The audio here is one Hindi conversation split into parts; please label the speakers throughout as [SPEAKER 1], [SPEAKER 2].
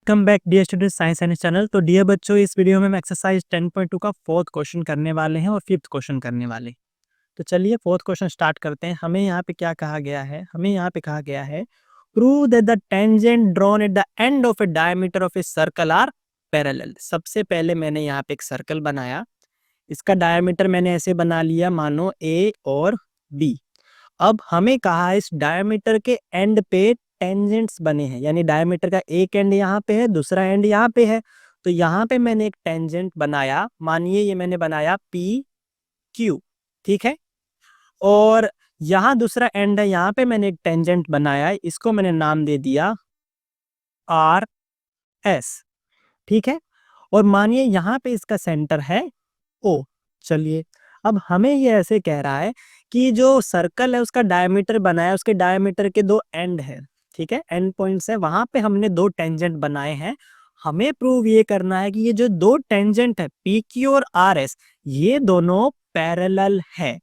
[SPEAKER 1] Welcome back dear student science and channel. तो डियर बच्चों, इस वीडियो में हम एक्सरसाइज 10.2 का फोर्थ क्वेश्चन करने वाले हैं और फिफ्थ क्वेश्चन करने वाले हैं। तो चलिए फोर्थ क्वेश्चन स्टार्ट करते हैं। हमें यहाँ पे क्या कहा गया है? हमें यहाँ पे कहा गया है prove that the tangent drawn at the end of a diameter of a circle are parallel. सबसे पहले मैंने यहाँ पे एक सर्कल बनाया, इसका डायमीटर मैंने ऐसे बना लिया मानो ए और बी। अब हमें कहा है इस डायमीटर के एंड पे टेंजेंट्स बने हैं, यानी डायमीटर का एक एंड यहाँ पे है, दूसरा एंड यहाँ पे है। तो यहाँ पे मैंने एक टेंजेंट बनाया, मानिए ये मैंने बनाया पी क्यू, ठीक है। और यहाँ दूसरा एंड है, यहाँ पे मैंने एक टेंजेंट बनाया, इसको मैंने नाम दे दिया आर एस, ठीक है। और मानिए यहाँ पे इसका सेंटर है ओ। चलिए, अब हमें ये ऐसे कह रहा है कि जो सर्कल है उसका डायमीटर बनाया, उसके डायमीटर के दो एंड है, ठीक है, एंड पॉइंट्स है, वहां पे हमने दो टेंजेंट बनाए हैं। हमें प्रूव ये करना है कि ये जो दो टेंजेंट है पी क्यू और आर एस, ये दोनों पैरेलल है।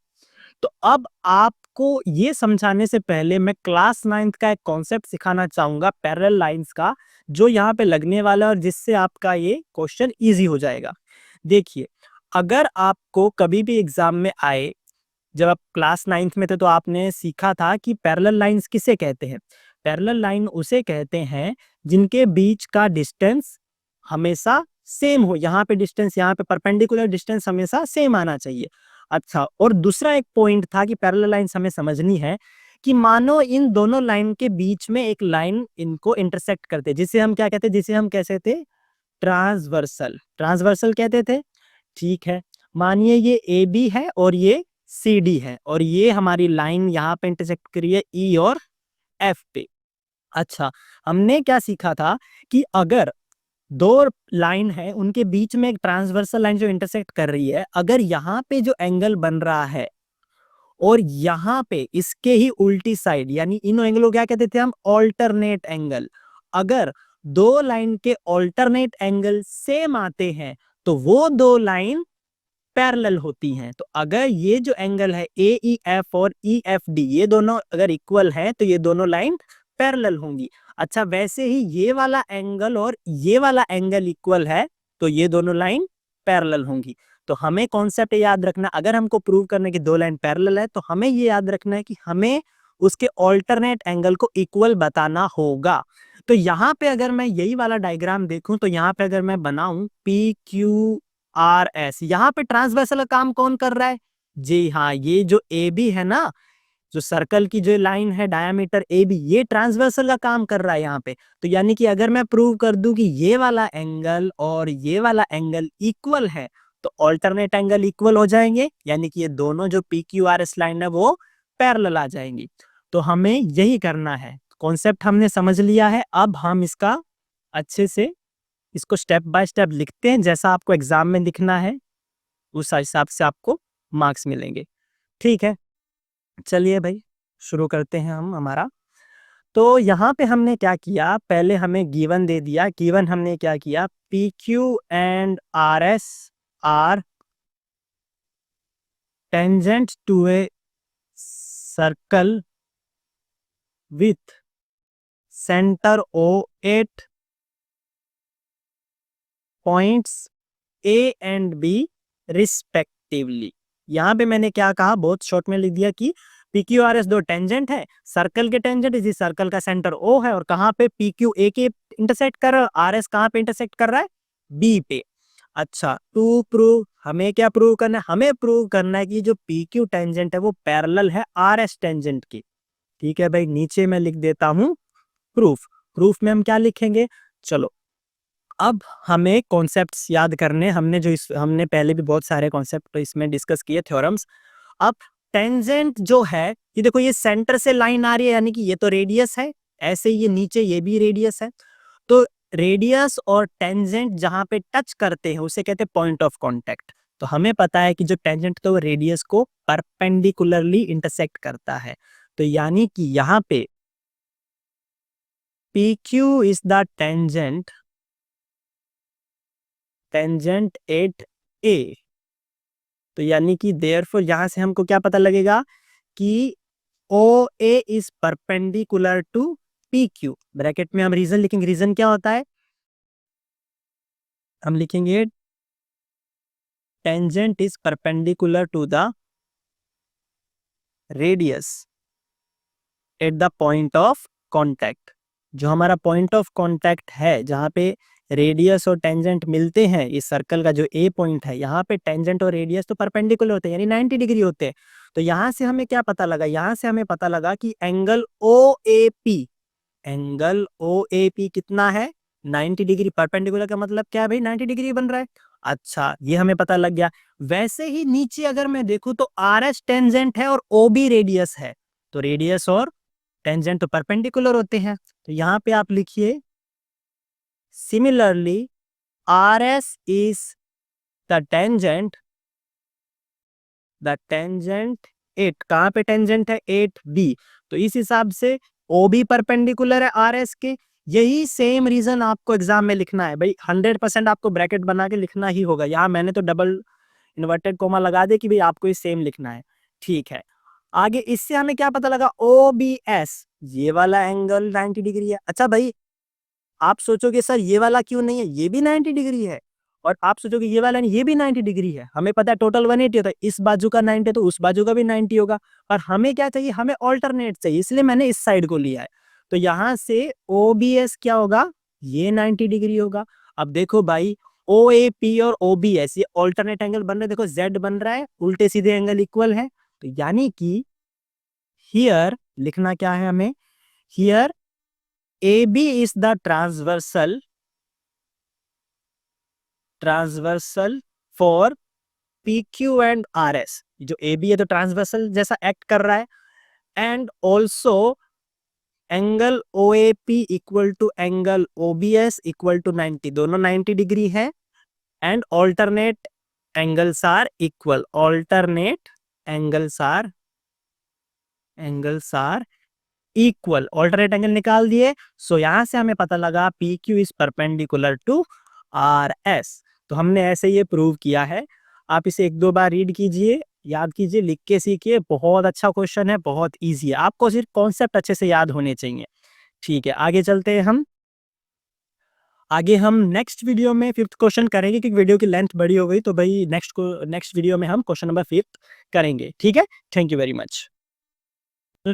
[SPEAKER 1] तो अब आपको ये समझाने से पहले मैं क्लास 9th का एक कॉन्सेप्ट सिखाना चाहूंगा पैरेलल लाइंस का, जो यहाँ पे लगने वाला है और जिससे आपका ये क्वेश्चन इजी हो जाएगा। देखिए, अगर आपको कभी भी एग्जाम में आए, जब आप क्लास 9th में थे तो आपने सीखा था कि पैरेलल लाइंस किसे कहते हैं। पैरेलल लाइन उसे कहते हैं जिनके बीच का डिस्टेंस हमेशा सेम हो। यहाँ पे डिस्टेंस, यहाँ पे परपेंडिकुलर डिस्टेंस हमेशा सेम आना चाहिए। अच्छा, और दूसरा एक पॉइंट था कि पैरेलल लाइंस हमें समझनी है कि मानो इन दोनों लाइन के बीच में एक लाइन इनको इंटरसेक्ट करते, जिसे हम क्या कहते, जिसे हम कैसे थे, ट्रांसवर्सल। ट्रांसवर्सल कहते थे, ठीक है। मानिए ये ए बी है और ये सी डी है, और ये हमारी लाइन यहाँ पे इंटरसेक्ट करी है ई और एफ पे। अच्छा, हमने क्या सीखा था कि अगर दो लाइन है, उनके बीच में एक ट्रांसवर्सल लाइन जो इंटरसेक्ट कर रही है, अगर यहाँ पे जो एंगल बन रहा है और यहाँ पे इसके ही उल्टी साइड, यानी इन एंगल को क्या कहते थे हम, ऑल्टरनेट एंगल। अगर दो लाइन के ऑल्टरनेट एंगल सेम आते हैं तो वो दो लाइन पैरेलल होती हैं। तो अगर ये जो एंगल है ए ई एफ और ई एफ डी, ये दोनों अगर इक्वल हैं तो ये दोनों लाइन पैरेलल होंगी। अच्छा, वैसे ही ये वाला एंगल और ये वाला एंगल इक्वल है तो ये दोनों लाइन पैरेलल होंगी। तो हमें कॉन्सेप्ट याद रखना, अगर हमको प्रूव करने की दो लाइन पैरेलल है तो हमें ये याद रखना है कि हमें उसके ऑल्टरनेट एंगल को इक्वल बताना होगा। तो यहाँ पे अगर मैं यही वाला डायग्राम देखूं तो यहाँ पे अगर मैं बनाऊं पी क्यू आर एस, यहाँ पे ट्रांसवर्सल का काम कौन कर रहा है? जी हाँ, ये जो ए बी है ना, जो सर्कल की जो लाइन है डायमीटर ए बी, ये ट्रांसवर्सल का काम कर रहा है यहाँ पे। तो यानी कि अगर मैं प्रूव कर दूं कि ये वाला एंगल और ये वाला एंगल इक्वल है तो ऑल्टरनेट एंगल इक्वल हो जाएंगे, यानी कि ये दोनों जो P Q R S line है वो पैरेलल आ जाएंगी। तो हमें यही करना है, कॉन्सेप्ट हमने समझ लिया है। अब हम इसका अच्छे से इसको स्टेप बाय स्टेप लिखते हैं, जैसा आपको एग्जाम में लिखना है उस हिसाब से आपको मार्क्स मिलेंगे, ठीक है। चलिए भाई, शुरू करते हैं हम हमारा। तो यहाँ पे हमने क्या किया, पहले हमें गिवन दे दिया, गिवन हमने क्या किया, P Q and R S are tangent to a circle with centre O at points A and B respectively. यहाँ पे मैंने क्या कहा, बहुत शॉर्ट में लिख दिया कि पी क्यू आर एस दो टेंजेंट है, सर्कल के टेंजेंट, इसी सर्कल का सेंटर ओ है, और कहाँ पे पी क्यू ए के इंटरसेक्ट कर रहा है, आर एस कहाँ पे इंटरसेक्ट कर रहा है, बी पे। अच्छा, टू प्रूव, हमें क्या प्रूव करना है, हमें प्रूव करना है कि जो पी क्यू टेंजेंट है वो पैरेलल है आर एस टेंजेंट की, ठीक है भाई। नीचे मैं लिख देता हूं प्रूफ। प्रूफ में हम क्या लिखेंगे, चलो अब हमें कॉन्सेप्ट्स याद करने, हमने पहले भी बहुत सारे कॉन्सेप्ट इसमें डिस्कस किए, थ्योरम्स। अब टेंजेंट जो है, ये देखो, ये सेंटर से लाइन आ रही है, यानी कि ये तो रेडियस है, ऐसे ही ये नीचे ये भी रेडियस है। तो रेडियस और टेंजेंट जहां पे टच करते हैं उसे कहते हैं पॉइंट ऑफ कांटेक्ट। तो हमें पता है कि जो टेंजेंट तो रेडियस को परपेंडिकुलरली इंटरसेक्ट करता है। तो यानी कि यहाँ पे P Q is the tangent at A. तो यानी कि देयरफॉर यहां से हमको क्या पता लगेगा कि O A is perpendicular to P Q. Bracket में हम रीजन लिखेंगे, रीजन क्या होता है, हम लिखेंगे tangent is perpendicular to the radius at the point of contact. जो हमारा पॉइंट ऑफ कांटेक्ट है, जहाँ पे रेडियस और टेंजेंट मिलते हैं, इस सर्कल का जो ए पॉइंट है, यहाँ पे टेंजेंट और रेडियस तो परपेंडिकुलर होते हैं, यानी 90 डिग्री होते हैं। तो यहाँ से हमें क्या पता लगा, यहाँ से हमें पता लगा कि एंगल ओ ए पी कितना है, 90 डिग्री। परपेंडिकुलर का मतलब क्या है भाई, 90 डिग्री बन रहा है। अच्छा, ये हमें पता लग गया। वैसे ही नीचे अगर मैं देखूं तो आर एस टेंजेंट है और ओ बी रेडियस है, तो रेडियस और टेंजेंट तो परपेंडिकुलर होते हैं। तो यहाँ पे आप लिखिए similarly R S is the tangent eight, कहाँ पे टेंजेंट है, एट बी। तो इस हिसाब से ओ भी परपेंडिकुलर है आर एस के। यही सेम रीजन आपको एग्जाम में लिखना है भाई, 100% आपको ब्रैकेट बना के लिखना ही होगा। यहाँ मैंने तो डबल इन्वर्टेड कोमा लगा दे कि भाई आपको ये सेम लिखना है, ठीक है। आगे इससे हमें क्या पता लगा, ओ बी एस, ये वाला एंगल 90 डिग्री है। अच्छा भाई, आप सोचोगे सर ये वाला क्यों नहीं है, ये भी 90 डिग्री है। और आप सोचोगे ये वाला नहीं, ये भी 90 डिग्री है। हमें पता है टोटल 180 होता है, इस बाजू का 90 है तो उस बाजू का भी 90 होगा। और हमें क्या चाहिए, हमें ऑल्टरनेट चाहिए, इसलिए मैंने इस साइड को लिया है। तो यहां से ओ बी एस क्या होगा, ये 90 डिग्री होगा। अब देखो भाई, ओ ए पी और ओ बी एस ये ऑल्टरनेट एंगल बन रहे हैं, देखो जेड बन रहा है, उल्टे सीधे एंगल इक्वल है। तो यानी कि हियर लिखना क्या है हमें, here A B is the transversal for P Q and R S. जो ए बी है तो ट्रांसवर्सल जैसा एक्ट कर रहा है, and also angle O A P equal to angle O B S equal to 90, दोनों 90 डिग्री है। And alternate angles are equal, angles are equal, alternate angle निकाल दिए। सो यहां से हमें पता लगा P Q is perpendicular to R S. तो हमने ऐसे ये प्रूव किया है। आप इसे एक दो बार रीड कीजिए, याद कीजिए, लिख के सीखिए। बहुत अच्छा क्वेश्चन है, बहुत इजी है, आपको सिर्फ कॉन्सेप्ट अच्छे से याद होने चाहिए। ठीक है, आगे चलते हैं हम। आगे हम नेक्स्ट वीडियो में फिफ्थ क्वेश्चन करेंगे, क्योंकि वीडियो की लेंथ बड़ी हो गई, तो भाई नेक्स्ट वीडियो में हम क्वेश्चन नंबर 5 करेंगे। ठीक है, थैंक यू वेरी मच।